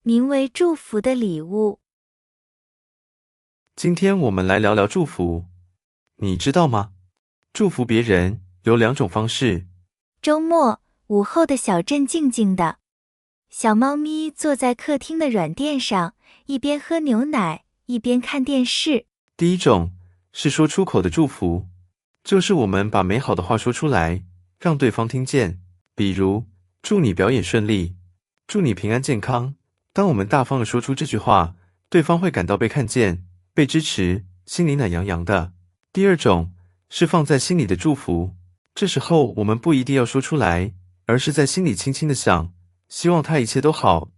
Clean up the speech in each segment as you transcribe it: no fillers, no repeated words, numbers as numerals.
名为祝福的礼物。今天我们来聊聊祝福。你知道吗？祝福别人有2种方式。周末，午后的小镇静静的，小猫咪坐在客厅的软垫上，一边喝牛奶，一边看电视。第一种是说出口的祝福，就是我们把美好的话说出来，让对方听见。比如，祝你表演顺利，祝你平安健康。当我们大方地说出这句话，对方会感到被看见、被支持，心里暖洋洋的。第二种是放在心里的祝福，这时候我们不一定要说出来，而是在心里轻轻地想，希望他一切都好。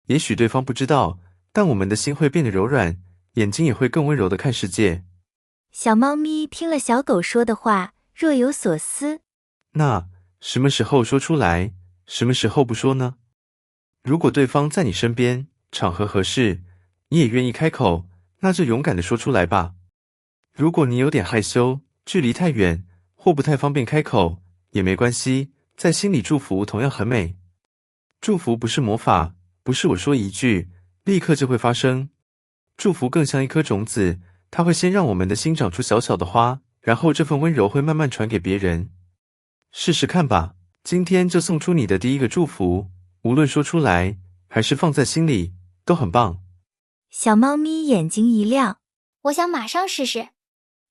也许对方不知道，但我们的心会变得柔软，眼睛也会更温柔地看世界。小猫咪听了小狗说的话，若有所思。那什么时候说出来，什么时候不说呢？如果对方在你身边，场合合适，你也愿意开口，那就勇敢地说出来吧。如果你有点害羞，距离太远，或不太方便开口，也没关系，在心里祝福同样很美。祝福不是魔法，不是我说一句，立刻就会发生。祝福更像一颗种子，它会先让我们的心长出小小的花，然后这份温柔会慢慢传给别人。试试看吧，今天就送出你的第一个祝福，无论说出来，还是放在心里，都很棒。小猫咪眼睛一亮，我想马上试试。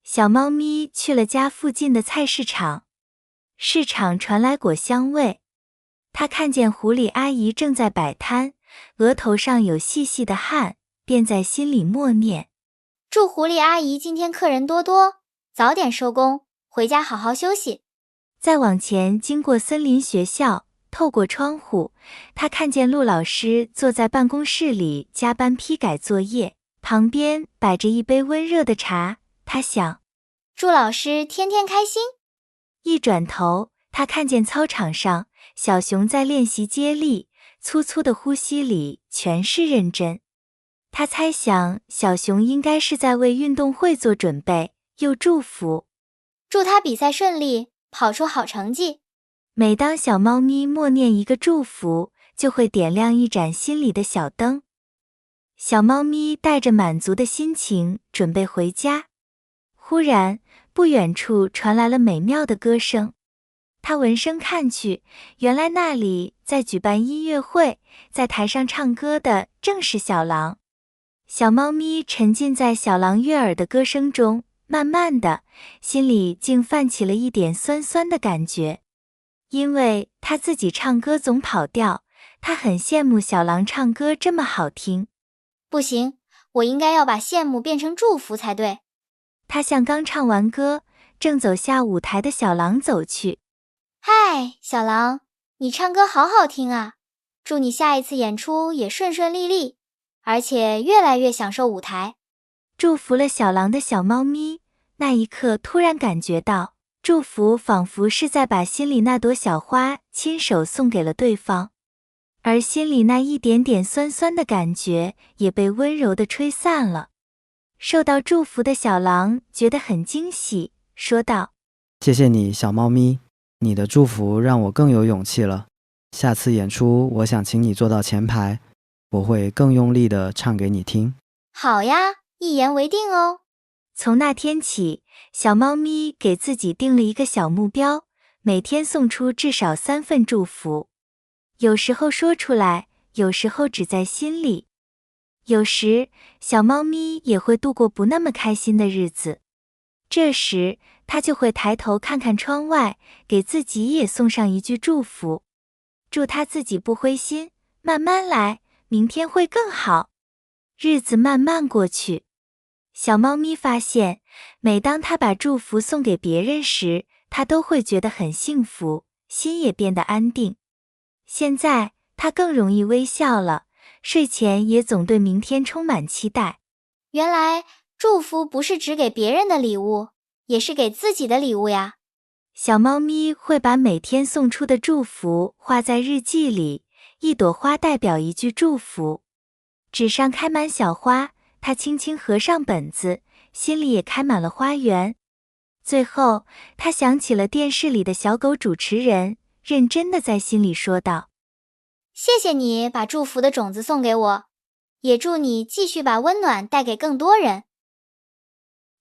小猫咪去了家附近的菜市场，市场传来果香味。它看见狐狸阿姨正在摆摊，额头上有细细的汗，便在心里默念：祝狐狸阿姨今天客人多多，早点收工，回家好好休息。再往前经过森林学校，透过窗户，他看见陆老师坐在办公室里加班批改作业，旁边摆着一杯温热的茶。他想，祝老师天天开心。一转头，他看见操场上小熊在练习接力，粗粗的呼吸里全是认真。他猜想小熊应该是在为运动会做准备，又祝福，祝他比赛顺利，跑出好成绩。每当小猫咪默念一个祝福，就会点亮一盏心里的小灯。小猫咪带着满足的心情准备回家，忽然不远处传来了美妙的歌声。它闻声看去，原来那里在举办音乐会，在台上唱歌的正是小狼。小猫咪沉浸在小狼悦耳的歌声中，慢慢的，心里竟泛起了一点酸酸的感觉。因为他自己唱歌总跑调，他很羡慕小狼唱歌这么好听。不行，我应该要把羡慕变成祝福才对。他向刚唱完歌，正走下舞台的小狼走去。嗨，小狼，你唱歌好好听啊！祝你下一次演出也顺顺利利，而且越来越享受舞台。祝福了小狼的小猫咪，那一刻突然感觉到，祝福仿佛是在把心里那朵小花亲手送给了对方，而心里那一点点酸酸的感觉也被温柔地吹散了。受到祝福的小狼觉得很惊喜，说道：谢谢你，小猫咪，你的祝福让我更有勇气了。下次演出，我想请你坐到前排，我会更用力地唱给你听。好呀，一言为定哦。从那天起，小猫咪给自己定了一个小目标，每天送出至少3份祝福。有时候说出来，有时候只在心里。有时，小猫咪也会度过不那么开心的日子。这时，它就会抬头看看窗外，给自己也送上一句祝福，祝它自己不灰心，慢慢来，明天会更好。日子慢慢过去，小猫咪发现，每当它把祝福送给别人时，它都会觉得很幸福，心也变得安定。现在，它更容易微笑了，睡前也总对明天充满期待。原来，祝福不是只给别人的礼物，也是给自己的礼物呀。小猫咪会把每天送出的祝福画在日记里，一朵花代表一句祝福。纸上开满小花，它轻轻合上本子，心里也开满了花园。最后，它想起了电视里的小狗主持人，认真地在心里说道：谢谢你把祝福的种子送给我，也祝你继续把温暖带给更多人。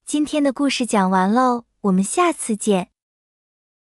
今天的故事讲完喽，我们下次见。